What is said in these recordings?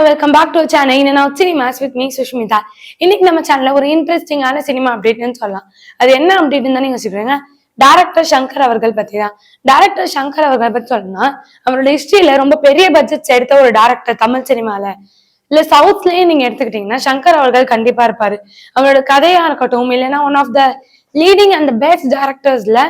Welcome back to channel. நான் cinemas with me Sushmita. இன்னைக்கு நம்ம சேனல்ல ஒரு இன்ட்ரெஸ்டிங்கான சினிமா அப்டேட்னு சொல்லலாம். அது என்ன அப்டேட்னு தான் நீங்க சொல்றீங்க. டைரக்டர் சங்கர் அவர்கள் பத்தி தான். டைரக்டர் சங்கர் அவர்கள் பத்தி சொல்லணும்னா, அவரோட ஹிஸ்டரியில ரொம்ப பெரிய பட்ஜெட்ஸ் எடுத்த ஒரு டைரக்டர் தமிழ் சினிமால. இல்ல சவுத்லயே நீங்க எடுத்துக்கிட்டீங்கன்னா சங்கர் அவர்கள் கண்டிப்பா இருப்பாரு. அவரோட கதையா இருக்கட்டும், இல்லைன்னா one of the leading and best டைரக்டர்ஸ்ல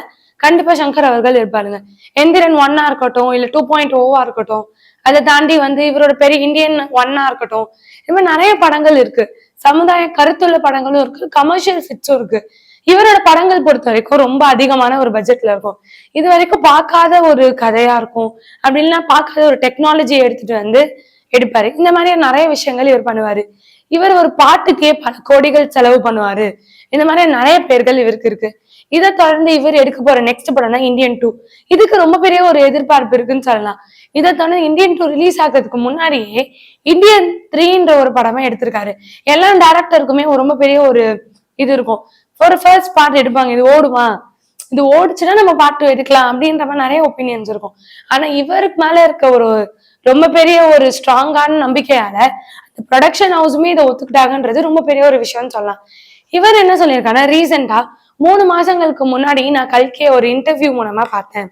கண்டிப்பா சங்கர் அவர்கள் இருப்பாருங்க. எந்திரன் 1 இருக்கட்டும், இல்ல 2.0 இருக்கட்டும், அதை தாண்டி இவரோட பெரிய இந்தியன் 1 இருக்கட்டும், இது மாதிரி நிறைய படங்கள் இருக்கு. சமுதாய கருத்துள்ள படங்களும் இருக்கு, கமர்ஷியல் ஃபிட்ஸும் இருக்கு. இவரோட படங்கள் பொறுத்த வரைக்கும் ரொம்ப அதிகமான ஒரு பட்ஜெட்ல இருக்கும். இது வரைக்கும் பார்க்காத ஒரு கதையா இருக்கும், அப்படி இல்லைன்னா பார்க்காத ஒரு டெக்னாலஜியை எடுத்துட்டு எடுப்பாரு. இந்த மாதிரி நிறைய விஷயங்கள் இவர் பண்ணுவாரு. இவர் ஒரு பாட்டுக்கே பல கோடிகள் செலவு பண்ணுவாரு. இந்த மாதிரி நிறைய பேர்கள் இவருக்கு இருக்கு. இதை தொடர்ந்து இவர் எடுக்க போற நெக்ஸ்ட் படம் தான் இந்தியன் 2. இதுக்கு ரொம்ப பெரிய ஒரு எதிர்பார்ப்பு இருக்குன்னு சொல்லலாம். இதை தொடர்ந்து இந்தியன் 2 ரிலீஸ் ஆகிறதுக்கு முன்னாடியே இந்தியன் 3ன்ற ஒரு படமா எடுத்திருக்காரு. எல்லா டேரக்டருக்குமே ரொம்ப பெரிய ஒரு இது இருக்கும். ஒரு ஃபர்ஸ்ட் பார்ட் எடுப்பாங்க, இது ஓடுமா, இது ஓடிச்சுன்னா நம்ம பார்ட் எடுக்கலாம் அப்படின்ற மாதிரி நிறைய ஒப்பீனியன்ஸ் இருக்கும். ஆனா இவருக்கு மேல இருக்க ஒரு ரொம்ப பெரிய ஒரு ஸ்ட்ராங்கான நம்பிக்கையால அந்த ப்ரொடக்ஷன் ஹவுஸுமே இதை ஒத்துக்கிட்டாங்கன்றது ரொம்ப பெரிய ஒரு விஷயம்னு சொல்லலாம். இவர் என்ன சொல்லியிருக்காருன்னா, ரீசெண்டா 3 மாசங்களுக்கு முன்னாடி நான் கல்கிய ஒரு இன்டர்வியூ மூலமா பார்த்தேன்.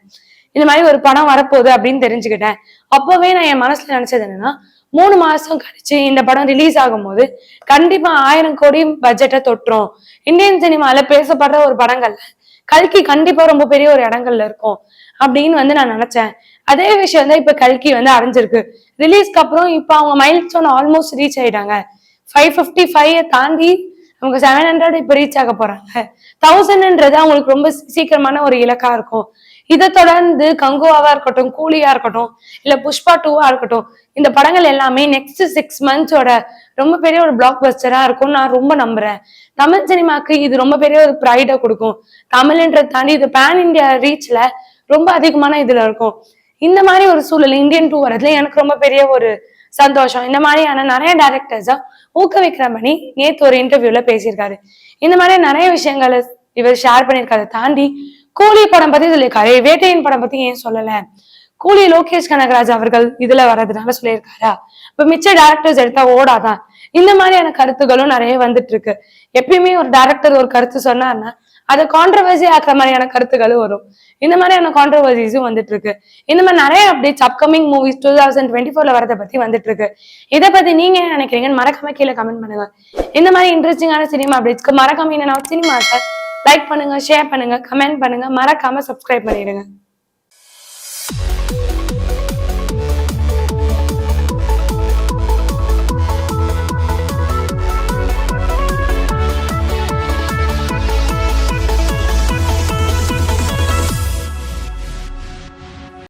இந்த மாதிரி ஒரு படம் வரப்போகுது அப்படின்னு தெரிஞ்சுக்கிட்டேன். அப்பவே நான் என் மனசுல நினைச்சது என்னன்னா, 3 மாசம் கழிச்சு இந்த படம் ரிலீஸ் ஆகும் போது கண்டிப்பா 1000 கோடி பட்ஜெட்டை தொட்டுரும். இந்தியன் சினிமால பேசப்படுற ஒரு படங்கள்ல கல்கி கண்டிப்பா ரொம்ப பெரிய ஒரு இடங்கள்ல இருக்கும் அப்படின்னு நான் நினைச்சேன். அதே விஷயம் தான் இப்ப கல்கி அடைஞ்சிருக்கு. ரிலீஸ்க்கு அப்புறம் இப்ப அவங்க மைல் ஸ்டோன் ஆல்மோஸ்ட் ரீச் ஆயிட்டாங்க. 555 தாண்டி அவங்க 700 இப்ப ரீச் ஆக போறாங்க. 1000ன்றது அவங்களுக்கு ரொம்ப சீக்கிரமான ஒரு இலக்கா இருக்கும். இதை தொடர்ந்து கங்குவாவா இருக்கட்டும், கூலியா இருக்கட்டும், இல்ல புஷ்பா 2வா இருக்கட்டும், இந்த படங்கள் எல்லாமே நெக்ஸ்ட் 6 மந்த்ஸோட ரொம்ப பெரிய ஒரு பிளாக் பஸ்டரா இருக்கும் நான் ரொம்ப நம்புறேன். தமிழ் சினிமாக்கு இது ரொம்ப பெரிய ஒரு ப்ரைடை கொடுக்கும். தமிழ்ன்றதை தாண்டி இது பேன் இந்தியா ரீச்ல ரொம்ப அதிகமான இதுல இருக்கும். இந்த மாதிரி ஒரு சூழல் இந்தியன் 2 வரதுல எனக்கு ரொம்ப பெரிய ஒரு சந்தோஷம். இந்த மாதிரியான நிறைய டைரக்டர்ஸா ஊக்குவிக்கிற மாதிரி நேத்து ஒரு இன்டர்வியூல பேசியிருக்காரு. இந்த மாதிரி நிறைய விஷயங்களை இவர் ஷேர் பண்ணியிருக்காரு. தாண்டி கூலி படம் பத்தி சொல்லியிருக்காரு. வேட்டையின் படம் பத்தி ஏன் சொல்லல? கூலி லோகேஷ் கனகராஜ் அவர்கள் இதுல வர்றதுனால சொல்லியிருக்காரா? இப்ப மிச்ச டேரக்டர்ஸ் எடுத்தா ஓடாதான். இந்த மாதிரியான கருத்துகளும் நிறைய வந்துட்டு இருக்கு. எப்பயுமே ஒரு டைரக்டர் ஒரு கருத்து சொன்னார்னா அதை கான்ட்ரவர்சி ஆக்குற மாதிரியான கருத்துக்களும் வரும். இந்த மாதிரியான கான்ட்ரவர்சிஸும் வந்துட்டு இருக்கு. இந்த மாதிரி நிறைய அப்டேட்ஸ் அப்கமிங் மூவிஸ் 2024ல வரதை பத்தி வந்துட்டு இருக்கு. இதை பத்தி நீங்க என்ன நினைக்கிறீங்கன்னு மறக்காம கீழே கமெண்ட் பண்ணுங்க. இந்த மாதிரி இன்ட்ரெஸ்டிங்கான சினிமா அப்டேட்ஸ்க்கு மறக்காம சினிமாஸை லைக் பண்ணுங்க, ஷேர் பண்ணுங்க, கமெண்ட் பண்ணுங்க, மறக்காம சப்ஸ்கிரைப் பண்ணிடுங்க.